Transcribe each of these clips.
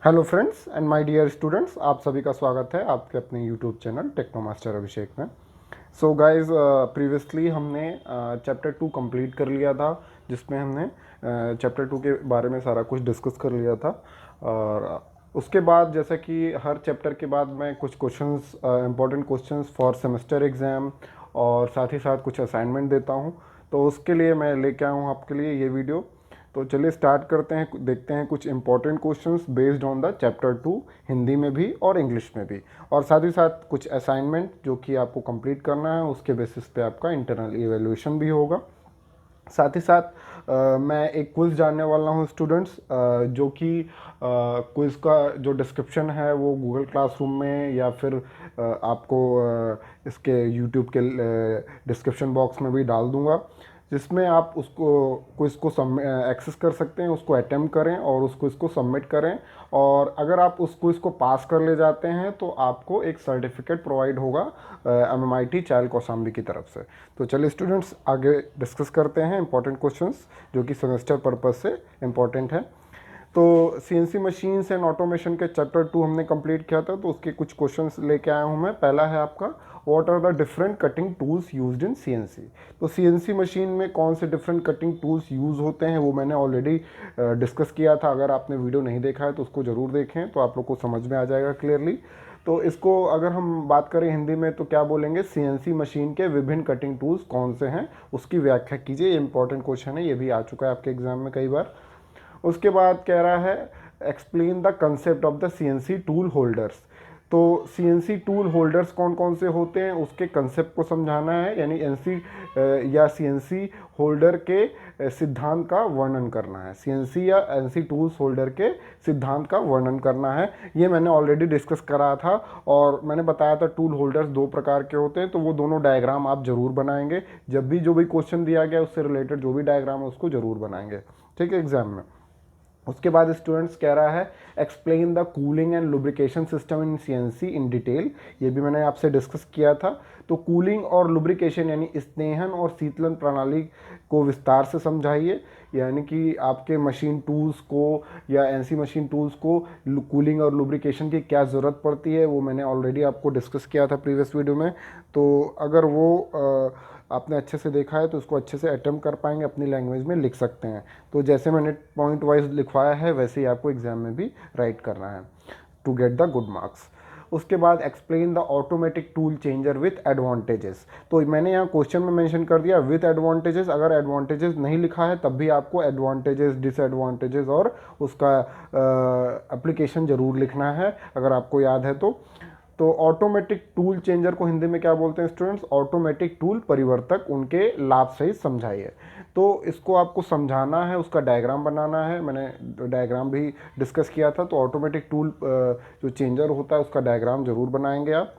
Hello friends and my dear students, आप सभी का स्वागत है आपके अपने YouTube channel Techno Master Abhishek में। सो गाइस, प्रीवियसली हमने चैप्टर 2 कंप्लीट कर लिया था, जिसमें हमने चैप्टर 2 के बारे में सारा कुछ डिस्कस कर लिया था। और उसके बाद जैसा कि हर चैप्टर के बाद मैं कुछ questions, important questions for semester exam और साथ ही साथ कुछ असाइनमेंट देता हूँ। तो उसके लिए मैं लेके आया हूँ आपके लिए ये वीडियो। तो चलिए स्टार्ट करते हैं, देखते हैं कुछ important questions based on the chapter 2, Hindi में भी और इंग्लिश में भी, और साथ ही साथ कुछ असाइनमेंट जो कि आपको कंप्लीट करना है। उसके बेसिस पे आपका इंटरनल इवैल्यूएशन भी होगा। साथ ही साथ मैं एक क्विज़ जानने वाला हूँ स्टूडेंट्स, जो कि क्विज़ का जो डिस्क्रिप्शन है वो गूगल क्लासरूम में या फिर आपको इसके यूट्यूब के डिस्क्रिप्शन बॉक्स में भी डाल दूंगा, जिसमें आप उसको क्विज़ को एक्सेस कर सकते हैं, उसको अटेम्प्ट करें और उस क्विज़ को सबमिट करें। और अगर आप उस क्विज़ को पास कर ले जाते हैं तो आपको एक सर्टिफिकेट प्रोवाइड होगा MMIT चाइल्ड कौशाम्बी की तरफ से। तो चलिए स्टूडेंट्स आगे डिस्कस करते हैं इंपॉर्टेंट क्वेश्चंस जो कि सेमेस्टर पर्पस से इम्पॉर्टेंट है। तो CNC मशीन्स एंड ऑटोमेशन के चैप्टर 2 हमने कंप्लीट किया था, तो उसके कुछ क्वेश्चंस लेके आया हूँ मैं। पहला है आपका, what are the different cutting tools used in CNC। तो CNC मशीन में कौन से डिफरेंट कटिंग टूल्स यूज़ होते हैं वो मैंने ऑलरेडी डिस्कस किया था। अगर आपने वीडियो नहीं देखा है तो उसको ज़रूर देखें, तो आप लोग को समझ में आ जाएगा क्लियरली। तो इसको अगर हम बात करें हिंदी में तो क्या बोलेंगे, CNC मशीन के विभिन्न कटिंग टूल्स कौन से हैं उसकी व्याख्या कीजिए। ये इंपॉर्टेंट क्वेश्चन है, ये भी आ चुका है आपके एग्जाम में कई बार। उसके बाद कह रहा है explain the concept of the CNC tool holders. तो CNC टूल होल्डर्स कौन कौन से होते हैं उसके कंसेप्ट को समझाना है, यानी NC या CNC होल्डर के सिद्धांत का वर्णन करना है। CNC या NC टूल्स होल्डर के सिद्धांत का वर्णन करना है। ये मैंने ऑलरेडी डिस्कस करा था और मैंने बताया था टूल होल्डर्स दो प्रकार के होते हैं, तो वो दोनों डायग्राम आप जरूर बनाएंगे। जब भी जो भी क्वेश्चन दिया गया उससे रिलेटेड जो भी डायग्राम है उसको जरूर बनाएंगे, ठीक है, एग्जाम में। उसके बाद स्टूडेंट्स कह रहा है explain the cooling and lubrication system in CNC in detail. ये भी मैंने आपसे डिस्कस किया था। तो कूलिंग और लुब्रिकेशन यानी स्नेहन और शीतलन प्रणाली को विस्तार से समझाइए, यानी कि आपके मशीन टूल्स को या NC मशीन टूल्स को कूलिंग और लुब्रिकेशन की क्या ज़रूरत पड़ती है वो मैंने ऑलरेडी आपको डिस्कस किया था प्रीवियस वीडियो में। तो अगर वो आपने अच्छे से देखा है तो उसको अच्छे से अटेम्प्ट कर पाएंगे, अपनी लैंग्वेज में लिख सकते हैं। तो जैसे मैंने पॉइंट वाइज लिखवाया है वैसे ही आपको एग्जाम में भी राइट करना है to get the good marks. उसके बाद explain the automatic tool changer with advantages. तो मैंने यहाँ क्वेश्चन में मेंशन कर दिया विथ एडवांटेजेस। अगर एडवांटेजेस नहीं लिखा है तब भी आपको एडवांटेजेस, डिसएडवांटेजेस और उसका एप्लीकेशन जरूर लिखना है, अगर आपको याद है तो ऑटोमेटिक टूल चेंजर को हिंदी में क्या बोलते हैं स्टूडेंट्स? ऑटोमेटिक टूल परिवर्तक, उनके लाभ सहित समझाइए। तो इसको आपको समझाना है, उसका डायग्राम बनाना है। मैंने डायग्राम भी डिस्कस किया था। तो ऑटोमेटिक टूल जो चेंजर होता है उसका डायग्राम जरूर बनाएंगे आप।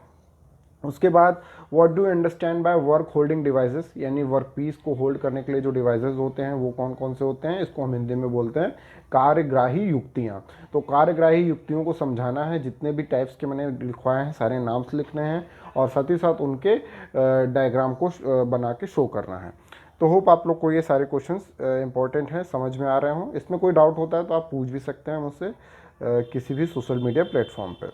उसके बाद what do understand by work holding devices, यानी वर्क पीस को होल्ड करने के लिए जो डिवाइसेस होते हैं वो कौन कौन से होते हैं, इसको हम हिंदी में बोलते हैं कार्यग्राही युक्तियाँ। तो कार्यग्राही युक्तियों को समझाना है। जितने भी टाइप्स के मैंने लिखवाए हैं सारे नाम्स लिखने हैं और साथ ही साथ उनके डायग्राम को बना के शो करना है। तो होप आप लोग को ये सारे क्वेश्चंस इंपॉर्टेंट हैं, समझ में आ रहे हों। इसमें कोई डाउट होता है तो आप पूछ भी सकते हैं मुझसे किसी भी सोशल मीडिया प्लेटफॉर्म पर।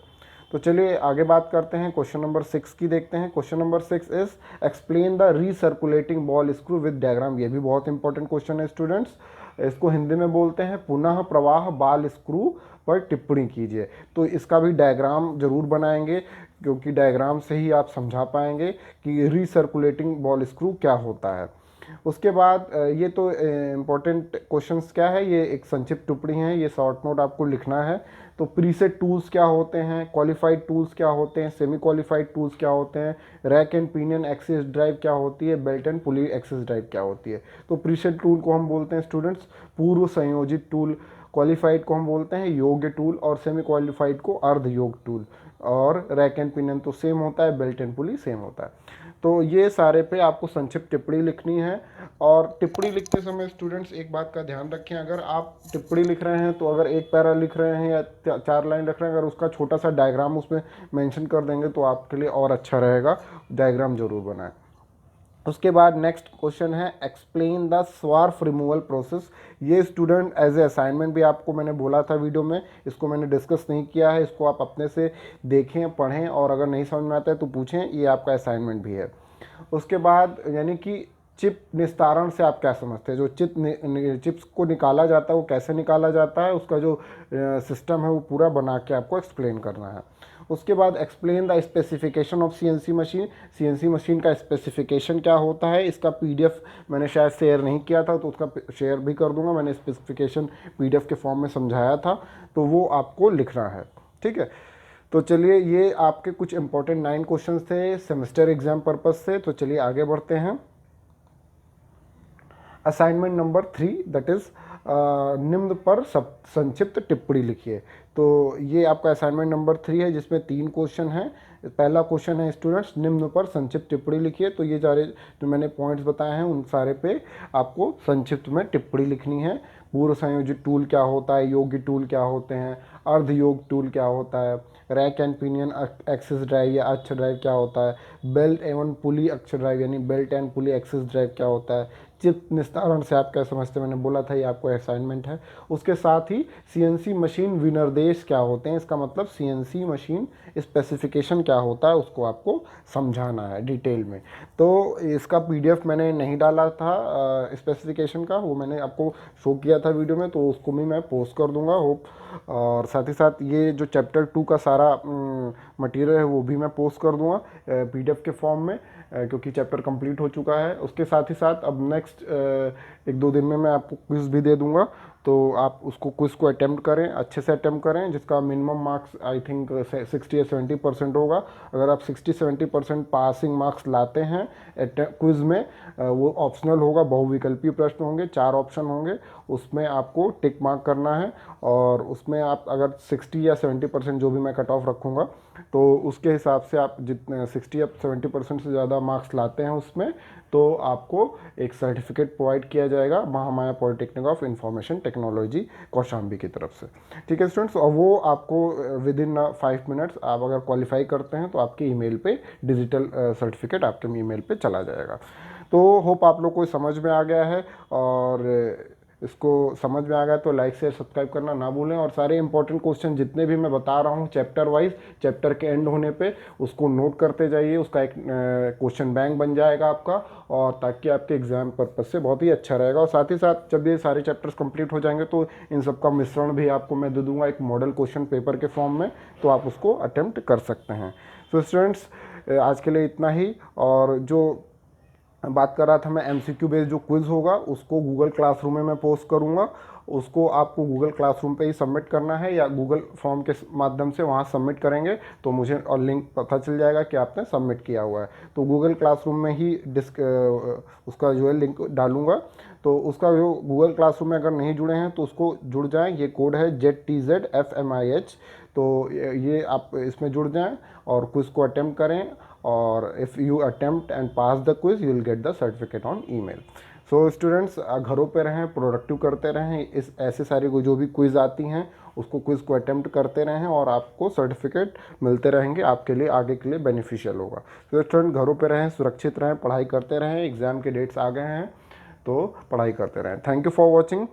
तो चलिए आगे बात करते हैं, क्वेश्चन नंबर 6 की देखते हैं। Question number 6 is explain the recirculating ball screw with diagram. ये भी बहुत इंपॉर्टेंट क्वेश्चन है स्टूडेंट्स। इसको हिंदी में बोलते हैं पुनः प्रवाह बाल स्क्रू पर टिप्पणी कीजिए। तो इसका भी डायग्राम जरूर बनाएंगे, क्योंकि डायग्राम से ही आप समझा पाएंगे कि रीसर्कुलेटिंग बॉल स्क्रू क्या होता है। उसके बाद ये तो इम्पोर्टेंट क्वेश्चंस क्या है, ये एक संक्षिप्त टिप्पणी है, ये शॉर्ट नोट आपको लिखना है। तो प्रीसेट टूल्स क्या होते हैं, क्वालिफाइड टूल्स क्या होते हैं, सेमी क्वालिफाइड टूल्स क्या होते हैं, rack and pinion axis drive क्या होती है, belt and pulley axis drive क्या होती है। तो प्रीसेट टूल को हम बोलते हैं स्टूडेंट्स पूर्व संयोजित टूल, क्वालिफाइड को हम बोलते हैं योग्य टूल और सेमी क्वालिफाइड को अर्ध योग्य टूल, और रैक एंड पिनियन तो सेम होता है, बेल्ट एंड पुली सेम होता है। तो ये सारे पे आपको संक्षिप्त टिप्पणी लिखनी है। और टिप्पणी लिखते समय स्टूडेंट्स एक बात का ध्यान रखें, अगर आप टिप्पणी लिख रहे हैं तो अगर एक पैरा लिख रहे हैं या 4 लाइन रख रहे हैं, अगर उसका छोटा सा डायग्राम उसमें मेंशन कर देंगे तो आपके लिए और अच्छा रहेगा। डायग्राम जरूर बनाएं। उसके बाद नेक्स्ट क्वेश्चन है एक्सप्लेन द स्वार्फ रिमूवल प्रोसेस। ये स्टूडेंट एज ए असाइनमेंट भी आपको मैंने बोला था वीडियो में, इसको मैंने डिस्कस नहीं किया है, इसको आप अपने से देखें पढ़ें और अगर नहीं समझ में आता है तो पूछें, ये आपका असाइनमेंट भी है। उसके बाद यानी कि चिप निस्तारण से आप क्या समझते हैं, जो चिप्स को निकाला जाता है वो कैसे निकाला जाता है, उसका जो सिस्टम है वो पूरा बना के आपको एक्सप्लेन करना है। उसके बाद explain the specification of CNC machine. CNC machine का स्पेसिफिकेशन क्या होता है, इसका पीडीएफ मैंने शायद शेयर नहीं किया था तो उसका शेयर भी कर दूंगा। मैंने स्पेसिफिकेशन पीडीएफ के फॉर्म में समझाया था, तो वो आपको लिखना है, ठीक है। तो चलिए, ये आपके कुछ इंपॉर्टेंट 9 क्वेश्चंस थे सेमेस्टर एग्जाम पर्पज से। तो चलिए आगे बढ़ते हैं। असाइनमेंट नंबर 3 दैट इज निम्न पर सब संक्षिप्त टिप्पणी लिखिए। तो ये आपका असाइनमेंट नंबर 3 है जिसमें 3 क्वेश्चन हैं। पहला क्वेश्चन है स्टूडेंट्स निम्न पर संक्षिप्त टिप्पणी लिखिए। तो ये सारे जो मैंने पॉइंट्स बताए हैं उन सारे पे आपको संक्षिप्त में टिप्पणी लिखनी है। पूर्व संयोजित टूल क्या होता है, योग्य टूल क्या होते हैं, अर्ध योग टूल क्या होता है, rack and pinion axis drive या अक्ष ड्राइव क्या होता है, बेल्ट एवं पुली अक्ष ड्राइव यानी belt and pulley axis drive क्या होता है, चिप निस्तारण से आप क्या समझते हैं, मैंने बोला था ये आपको असाइनमेंट है। उसके साथ ही सीएनसी मशीन विनिर्देश क्या होते हैं, इसका मतलब सीएनसी मशीन स्पेसिफिकेशन क्या होता है उसको आपको समझाना है डिटेल में। तो इसका पीडीएफ मैंने नहीं डाला था स्पेसिफिकेशन का, वो मैंने आपको शो किया था वीडियो में, तो उसको भी मैं पोस्ट कर दूंगा होप। और साथ ही साथ ये जो चैप्टर 2 का सारा मटेरियल है वो भी मैं पोस्ट कर दूंगा पीडीएफ के फॉर्म में, क्योंकि चैप्टर कंप्लीट हो चुका है। उसके साथ ही साथ अब नेक्स्ट 1-2 दिन में मैं आपको क्विज़ भी दे दूंगा, तो आप उसको क्विज़ को अटेम्प्ट करें, अच्छे से अटेम्प्ट करें, जिसका मिनिमम मार्क्स आई थिंक 60 या 70% होगा। अगर आप 60-70% पासिंग मार्क्स लाते हैं क्विज़ में, वो ऑप्शनल होगा, बहुविकल्पीय प्रश्न होंगे, 4 ऑप्शन होंगे, उसमें आपको टिक मार्क करना है। और उसमें आप अगर 60 या 70% जो भी मैं कट ऑफ रखूँगा, तो उसके हिसाब से आप जितने 60 या 70% से ज़्यादा मार्क्स लाते हैं उसमें, तो आपको एक सर्टिफिकेट प्रोवाइड किया जाएगा Mahamaya polytechnic of information technology Kaushambi की तरफ से, ठीक है स्टूडेंट्स। और वो आपको विद इन 5 मिनट्स आप अगर क्वालिफाई करते हैं तो आपके ईमेल पे डिजिटल सर्टिफिकेट आपके ईमेल पे चला जाएगा। तो होप आप लोग को समझ में आ गया है, और इसको समझ में आ गया तो लाइक शेयर सब्सक्राइब करना ना भूलें। और सारे इंपॉर्टेंट क्वेश्चन जितने भी मैं बता रहा हूँ चैप्टर वाइज, चैप्टर के एंड होने पे उसको नोट करते जाइए, उसका एक क्वेश्चन बैंक बन जाएगा आपका, और ताकि आपके एग्जाम पर्पज से बहुत ही अच्छा रहेगा। और साथ ही साथ जब ये सारे चैप्टर्स कंप्लीट हो जाएंगे तो इन सब का मिश्रण भी आपको मैं दे दूंगा एक मॉडल क्वेश्चन पेपर के फॉर्म में, तो आप उसको अटेम्प्ट कर सकते हैं। तो स्टूडेंट्स आज के लिए इतना ही। और जो बात कर रहा था मैं एमसीक्यू बेस्ड जो क्विज़ होगा उसको गूगल क्लासरूम में मैं पोस्ट करूंगा, उसको आपको गूगल क्लासरूम पे ही सबमिट करना है या गूगल फॉर्म के माध्यम से वहाँ सबमिट करेंगे तो मुझे और लिंक पता चल जाएगा कि आपने सबमिट किया हुआ है। तो गूगल क्लासरूम में ही उसका जो है लिंक डालूंगा, तो उसका जो गूगल क्लासरूम में अगर नहीं जुड़े हैं तो उसको जुड़ जाएं। ये कोड है ZTZFMIH, तो ये आप इसमें जुड़ जाएं और क्विज़ को अटेम्प्ट करें, और if you attempt and pass the quiz you will get the certificate on email. So students घरों पे रहें, प्रोडक्टिव करते रहें, इस ऐसे सारी जो भी क्विज़ आती हैं उसको क्विज़ को अटेम्प्ट करते रहें और आपको सर्टिफिकेट मिलते रहेंगे, आपके लिए आगे के लिए बेनिफिशियल होगा। तो स्टूडेंट घरों पे रहें, सुरक्षित रहें, पढ़ाई करते रहें, एग्ज़ाम के डेट्स आ गए हैं तो पढ़ाई करते रहें। Thank you for watching.